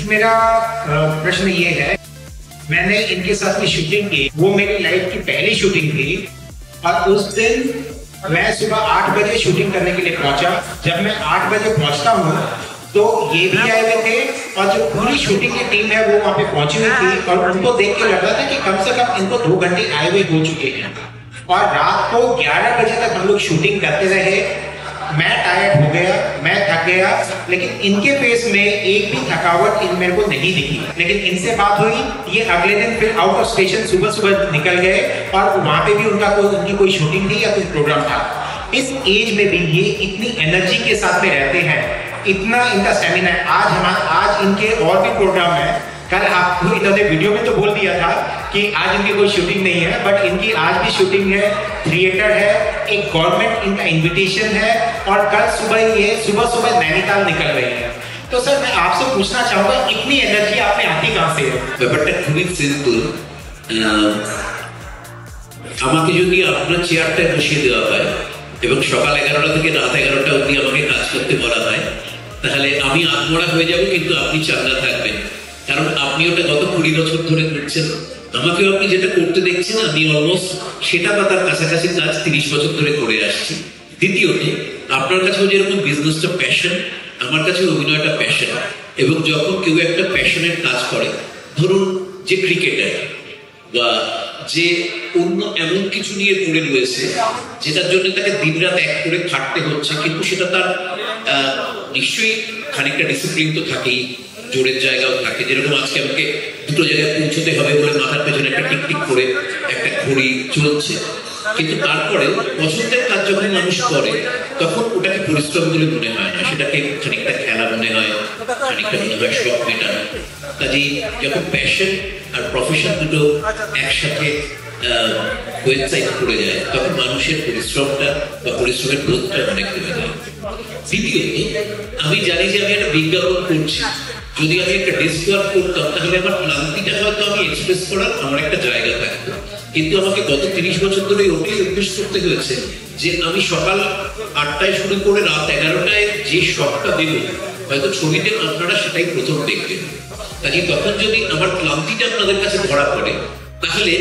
मेरा प्रश्न ये है, मैंने इनके साथ में शूटिंग की, वो मेरी लाइफ की पहली शूटिंग थी और उस दिन मैं सुबह 8 बजे शूटिंग करने के लिए पहुंचा। जब मैं 8 बजे पहुंचता हूँ तो ये भी आए हुए थे और जो पूरी शूटिंग की टीम है वो वहाँ पे पहुंची हुई थी और उनको देख के लग रहा था कि कम से कम इनको 2 घंटे आए हुए हो चुके हैं। और रात को 11 बजे तक हम लोग शूटिंग करते रहे। मैं टायर्ड हो गया, मैं थक गया, लेकिन इनके फेस में एक भी थकावट मेरे को नहीं दिखी। लेकिन इनसे बात हुई, ये अगले दिन फिर आउट ऑफ स्टेशन सुबह सुबह निकल गए और वहां पे भी उनकी कोई शूटिंग थी या कोई प्रोग्राम था। इस एज में भी ये इतनी एनर्जी के साथ में रहते हैं, इतना इनका स्टेमिना है। आज इनके और भी प्रोग्राम है। कल आपको इन्होंने वीडियो में तो बोल दिया था कि आज इनकी कोई शूटिंग नहीं है, बट इनकी आज भी शूटिंग है, थिएटर है, एक गवर्नमेंट इनका इनविटेशन है और कल सुबह ये सुबह नैनीताल निकल रही है। तो सर मैं आपसे पूछना चाहूंगा, इतनी एनर्जी आप में आती कहां से है? ব্যাপারটা খুবই সিম্পল। আমাকে যদি আপনার চেয়ারটায় বসিয়ে দেওয়া হয় এবং সকাল 11টা থেকে রাত 11টা অবধি আমাকে কাজ করতে বলা হয়, তাহলে আমি আত্মরা হয়ে যাব, কিন্তু আপনি চাঙ্গা থাকবেন। কারণ আপনি ওটা গত 20 বছর ধরে করছেন, আমাকেও আপনি যেটা করতে দেখছেন আমি অলমোস্ট সেটা বা তার কাছাকাছি কাজ 30 বছর ধরে করে আসছি। দ্বিতীয়ত, আপনার কাছেও যেরকম বিজনেসটা প্যাশন, আমার কাছে অভিনয়টা প্যাশন। এবং যখন কেউ একটা প্যাশনের কাজ করে, ধরুন যে ক্রিকেটার বা যে অন্য এমন কিছু নিয়ে পড়ে রয়েছে যেটার জন্য তাকে দিনরাত এক করে খাটতে হচ্ছে, কিন্তু সেটা তার নিশ্চয়ই খানিকটা ডিসিপ্লিন তো থাকেই, জোরের জায়গাও থাকে। যেরকম আজকে আমাকে দুটো জায়গায় পৌঁছতে হবে বলে মাথার পেছনে একটা টিকটিক করে একটা ঘড়ি চলছে, কিন্তু তারপরে পছন্দের কাজ যখন মানুষ করে তখন ওটাকে পরিশ্রম বলে মনে হয় না, সেটাকে খানিকটা খেলা মনে হয়, খানিকটা মনে হয় শখ মেটানো। কাজেই যখন প্যাশন আর প্রফেশন দুটো একসাথে ওয়েবসাইট করে যায় তখন মানুষের পরিশ্রমটা বা পরিশ্রমের বোধটা অনেক কমে যায়। দ্বিতীয়ত, আমি জানি যে আমি একটা বিজ্ঞাপন করছি, যদি আমি একটা ডেস্ক ওয়ার্ক করতাম তাহলে আমার ক্লান্তিটা হয়তো আমি এক্সপ্রেস করার আমার একটা জায়গা থাকতো, কিন্তু আমাকে গত 30 বছর ধরে ওটাই অভ্যেস করতে হয়েছে যে আমি সকাল 8টায় শুরু করে রাত 11টায় যে শখটা দেব, হয়তো ছবিতে আপনারা সেটাই প্রথম দেখবেন। কাজে তখন যদি আমার ক্লান্তিটা আপনাদের কাছে ধরা পড়ে, তাহলে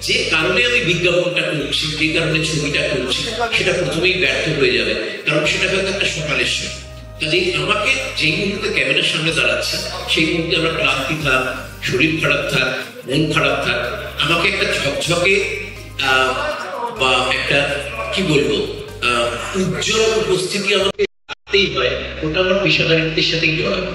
যে কারণে আমি বিজ্ঞাপনটা করছি, যে কারণে ছবিটা করছি, সেটা প্রথমেই ব্যর্থ হয়ে যাবে, কারণ সেটা হয়তো একটা সকালের সময়। কাজেই আমাকে যেই মুহূর্তে ক্যামেরার সামনে দাঁড়াচ্ছে সেই মুহূর্তে আমার ক্লান্তি থাক, শরীর খারাপ থাক, মন খারাপ থাক, আমাকে একটা ঝকঝকে বা একটা কি বলবো উজ্জ্বল উপস্থিতি আমাকে রাখতেই হয়। ওটা আমার পেশাদারিত্বের সাথেই জড়ানো।